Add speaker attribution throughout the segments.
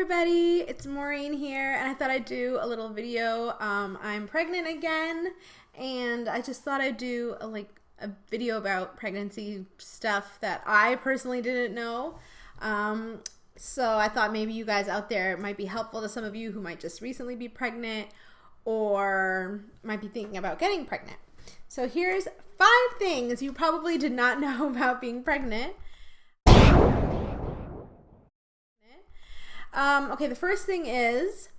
Speaker 1: everybody, it's Maureen here, and I thought I'd do a little video. I'm pregnant again, and I just thought I'd do a video about pregnancy stuff that I personally didn't know. So I thought maybe you guys out there might be helpful to some of you who might just recently be pregnant or might be thinking about getting pregnant. So here's 5 things you probably did not know about being pregnant. Okay, the first thing is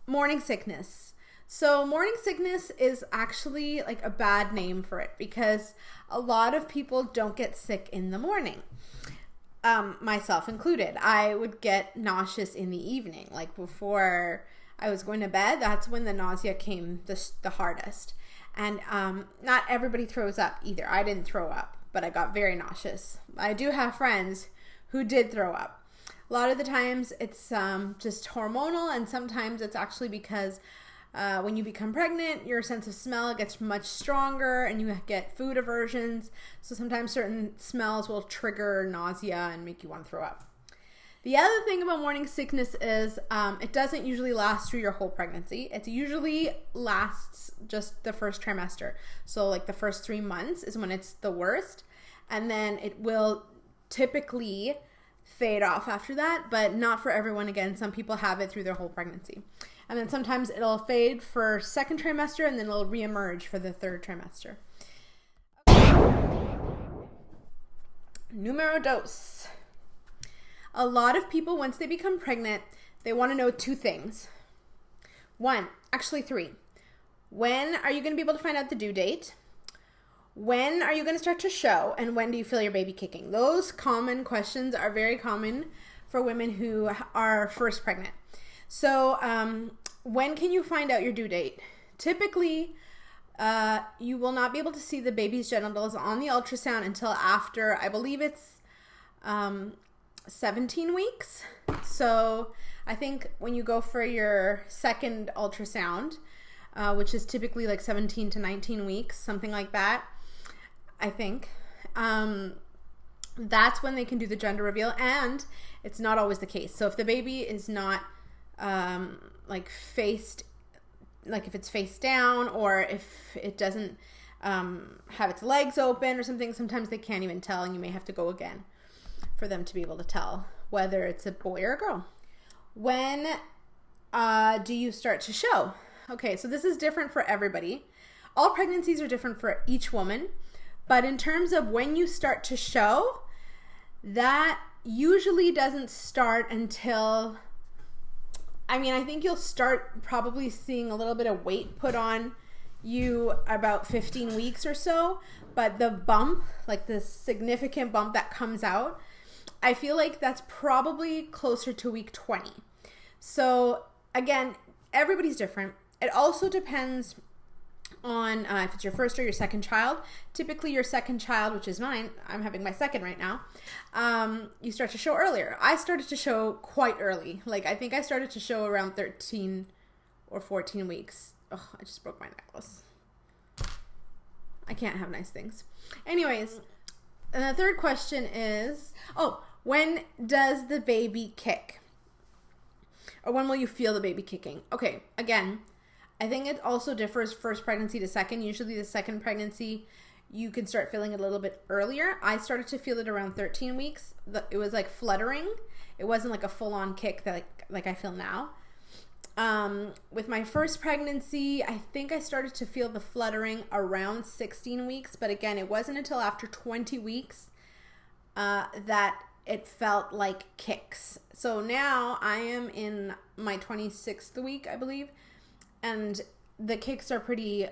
Speaker 1: morning sickness. So morning sickness is actually like a bad name for it because a lot of people don't get sick in the morning. Myself included. I would get nauseous in the evening, like before I was going to bed. That's when the nausea came the hardest. And not everybody throws up either. I didn't throw up, but I got very nauseous. I do have friends who did throw up. A lot of the times it's just hormonal, and sometimes it's actually because when you become pregnant, your sense of smell gets much stronger and you get food aversions. So sometimes certain smells will trigger nausea and make you want to throw up. The other thing about morning sickness is it doesn't usually last through your whole pregnancy. It usually lasts just the first trimester. So like the first 3 months is when it's the worst. And then it will typically fade off after that, but not for everyone. Again, some people have it through their whole pregnancy. And then sometimes it'll fade for second trimester and then it'll reemerge for the third trimester. Numero dos. A lot of people, once they become pregnant, they want to know 2 things. 1, actually 3. When are you going to be able to find out the due date? When are you going to start to show? And when do you feel your baby kicking? Those common questions are very common for women who are first pregnant. So when can you find out your due date? Typically, you will not be able to see the baby's genitals on the ultrasound until after, I believe it's 17 weeks. So I think when you go for your second ultrasound, which is typically like 17 to 19 weeks, something like that, I think, that's when they can do the gender reveal, and it's not always the case. So if the baby is not if it's face down, or if it doesn't have its legs open or something, sometimes they can't even tell, and you may have to go again for them to be able to tell whether it's a boy or a girl. When do you start to show? Okay, so this is different for everybody. All pregnancies are different for each woman, but in terms of when you start to show, that usually doesn't start until, I think you'll start probably seeing a little bit of weight put on you about 15 weeks or so, but the bump, like the significant bump that comes out, I feel like that's probably closer to week 20. So again, everybody's different. It also depends on if it's your first or your second child. Typically your second child, which is mine, I'm having my second right now, you start to show earlier. I started to show quite early. I think I started to show around 13 or 14 weeks. Oh, I just broke my necklace. I can't have nice things. Anyways, and the third question is, when does the baby kick? Or when will you feel the baby kicking? Okay, again, I think it also differs first pregnancy to second. Usually the second pregnancy, you can start feeling it a little bit earlier. I started to feel it around 13 weeks. It was like fluttering. It wasn't like a full-on kick that like I feel now. With my first pregnancy, I think I started to feel the fluttering around 16 weeks. But again, it wasn't until after 20 weeks that it felt like kicks. So now I am in my 26th week, I believe. And the kicks are pretty,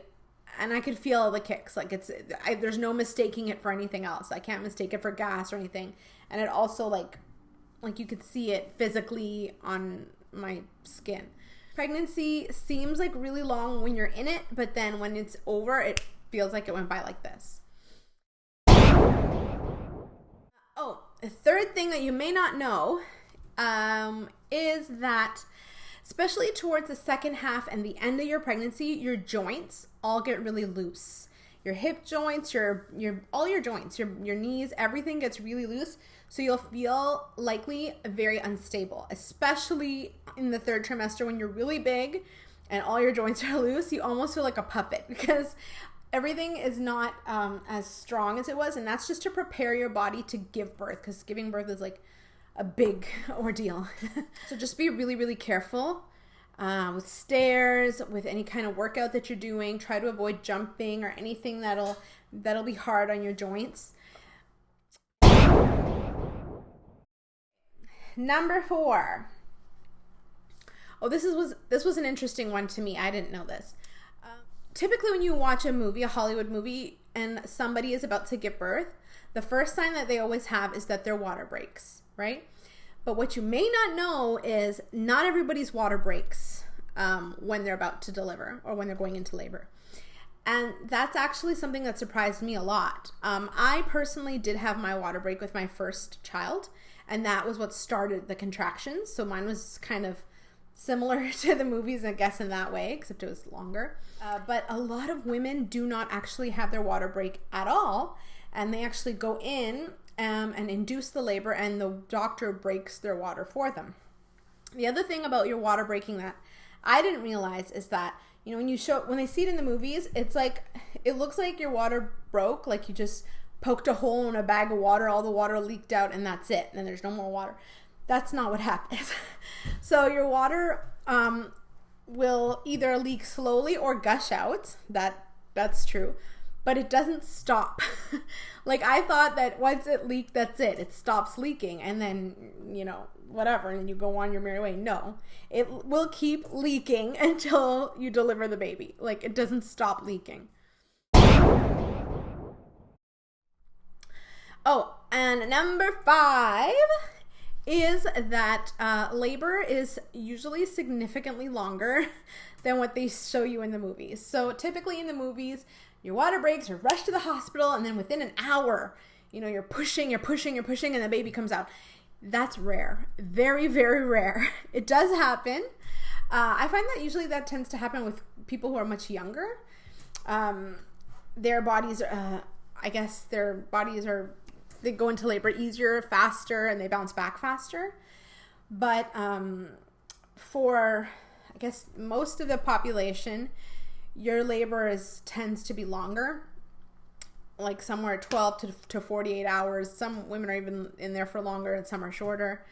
Speaker 1: and I could feel the kicks. There's no mistaking it for anything else. I can't mistake it for gas or anything. And it also like you could see it physically on my skin. Pregnancy seems like really long when you're in it, but then when it's over, it feels like it went by like this. The third thing that you may not know is that especially towards the second half and the end of your pregnancy, your joints all get really loose. your hip joints, your all your joints, your knees, everything gets really loose. So you'll feel likely very unstable, especially in the third trimester when you're really big and all your joints are loose. You almost feel like a puppet because everything is not as strong as it was. And that's just to prepare your body to give birth, because giving birth is like a big ordeal. So just be really, really careful with stairs, with any kind of workout that you're doing. Try to avoid jumping or anything that'll be hard on your joints. Number 4. Oh, this was an interesting one to me. I didn't know this. Typically when you watch a movie, a Hollywood movie, and somebody is about to give birth, the first sign that they always have is that their water breaks, right? But what you may not know is not everybody's water breaks when they're about to deliver or when they're going into labor. And that's actually something that surprised me a lot. I personally did have my water break with my first child, and that was what started the contractions. So mine was kind of similar to the movies, I guess, in that way, except it was longer. But a lot of women do not actually have their water break at all, and they actually go in and induce the labor, and the doctor breaks their water for them. The other thing about your water breaking that I didn't realize is that, you know, when they see it in the movies, it's like, it looks like your water broke, like you just poked a hole in a bag of water, all the water leaked out, and that's it, and there's no more water. That's not what happens. So your water will either leak slowly or gush out. That's true. But it doesn't stop. Like, I thought that once it leaked, that's it. It stops leaking, and then, you know, whatever, and you go on your merry way. No. It will keep leaking until you deliver the baby. Like, it doesn't stop leaking. Oh, and number 5 is that labor is usually significantly longer than what they show you in the movies. So typically in the movies, your water breaks, you're rushed to the hospital, and then within an hour, you know, you're pushing, and the baby comes out. That's rare. Very, very rare. It does happen. I find that usually that tends to happen with people who are much younger. Their bodies, they go into labor easier, faster, and they bounce back faster. But for, I guess, most of the population, your labor tends to be longer, like somewhere 12 to 48 hours. Some women are even in there for longer, and some are shorter.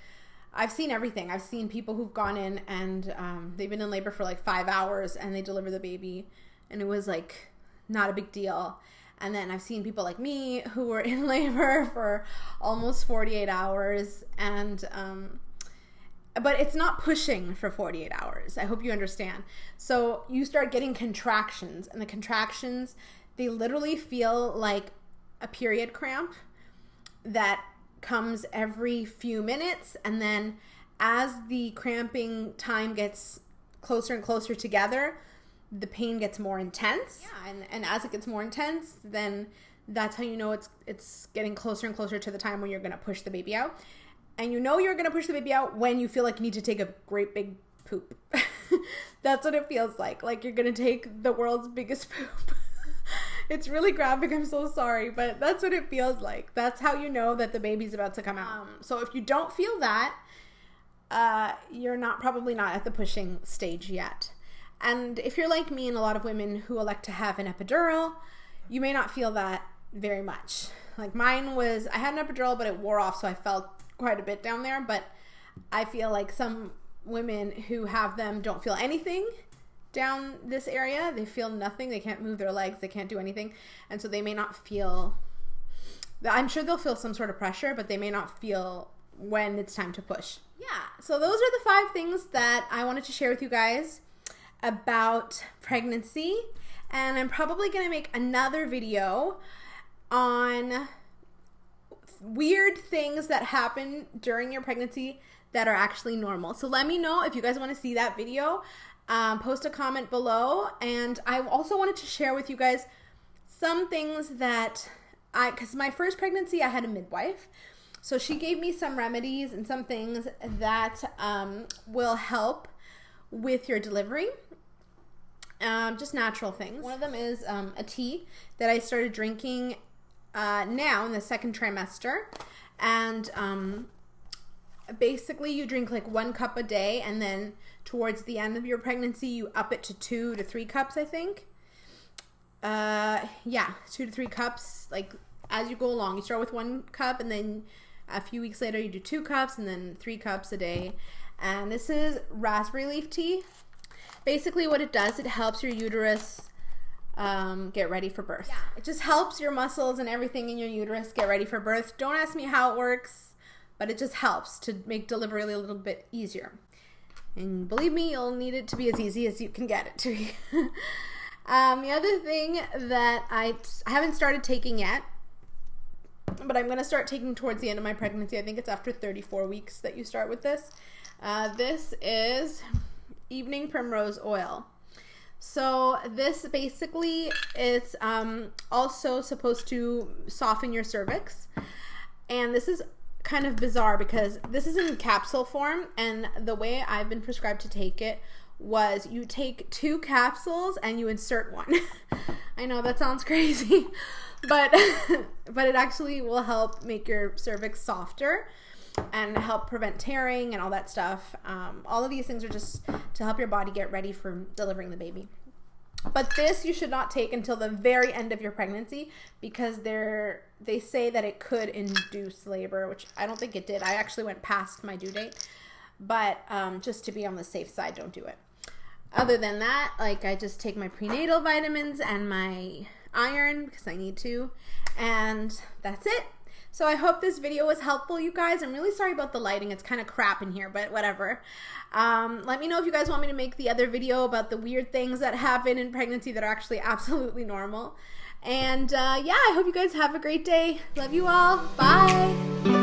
Speaker 1: I've seen everything. I've seen people who've gone in and they've been in labor for like 5 hours and they deliver the baby, and it was like not a big deal. And then I've seen people like me who were in labor for almost 48 hours. And, but it's not pushing for 48 hours. I hope you understand. So you start getting contractions, and the contractions, they literally feel like a period cramp that comes every few minutes. And then as the cramping time gets closer and closer together, the pain gets more intense. Yeah, and as it gets more intense, then that's how you know it's getting closer and closer to the time when you're going to push the baby out. And you know you're going to push the baby out when you feel like you need to take a great big poop. That's what it feels like you're going to take the world's biggest poop. It's really graphic, I'm so sorry, but that's what it feels like. That's how you know that the baby's about to come out. So if you don't feel that, you're probably not at the pushing stage yet. And if you're like me and a lot of women who elect to have an epidural, you may not feel that very much. Like mine was, I had an epidural, but it wore off, so I felt quite a bit down there. But I feel like some women who have them don't feel anything down this area. They feel nothing. They can't move their legs. They can't do anything. And so they may not feel, I'm sure they'll feel some sort of pressure, but they may not feel when it's time to push. Yeah, so those are the 5 things that I wanted to share with you guys about pregnancy, and I'm probably going to make another video on weird things that happen during your pregnancy that are actually normal. So let me know if you guys want to see that video. Post a comment below, and I also wanted to share with you guys some things that because my first pregnancy I had a midwife, so she gave me some remedies and some things that will help with your delivery. just natural things. One of them is a tea that I started drinking now in the second trimester. And basically you drink like 1 cup a day, and then towards the end of your pregnancy you up it to 2 to 3 cups, I think. 2 to 3 cups, like as you go along. You start with 1 cup, and then a few weeks later you do 2 cups, and then 3 cups a day. And this is raspberry leaf tea. Basically what it does, it helps your uterus get ready for birth. Yeah. It just helps your muscles and everything in your uterus get ready for birth. Don't ask me how it works, but it just helps to make delivery a little bit easier. And believe me, you'll need it to be as easy as you can get it to be. The other thing that I haven't started taking yet, but I'm going to start taking towards the end of my pregnancy. I think it's after 34 weeks that you start with this. This is evening primrose oil. So this basically is also supposed to soften your cervix. And this is kind of bizarre because this is in capsule form, and the way I've been prescribed to take it was you take 2 capsules and you insert 1. I know that sounds crazy, but it actually will help make your cervix softer and help prevent tearing and all that stuff. All of these things are just to help your body get ready for delivering the baby. But this you should not take until the very end of your pregnancy, because they say that it could induce labor, which I don't think it did. I actually went past my due date, but just to be on the safe side, don't do it. Other than that, like, I just take my prenatal vitamins and my iron because I need to, and that's it. So I hope this video was helpful, you guys. I'm really sorry about the lighting. It's kind of crap in here, but whatever. Let me know if you guys want me to make the other video about the weird things that happen in pregnancy that are actually absolutely normal. And yeah, I hope you guys have a great day. Love you all. Bye.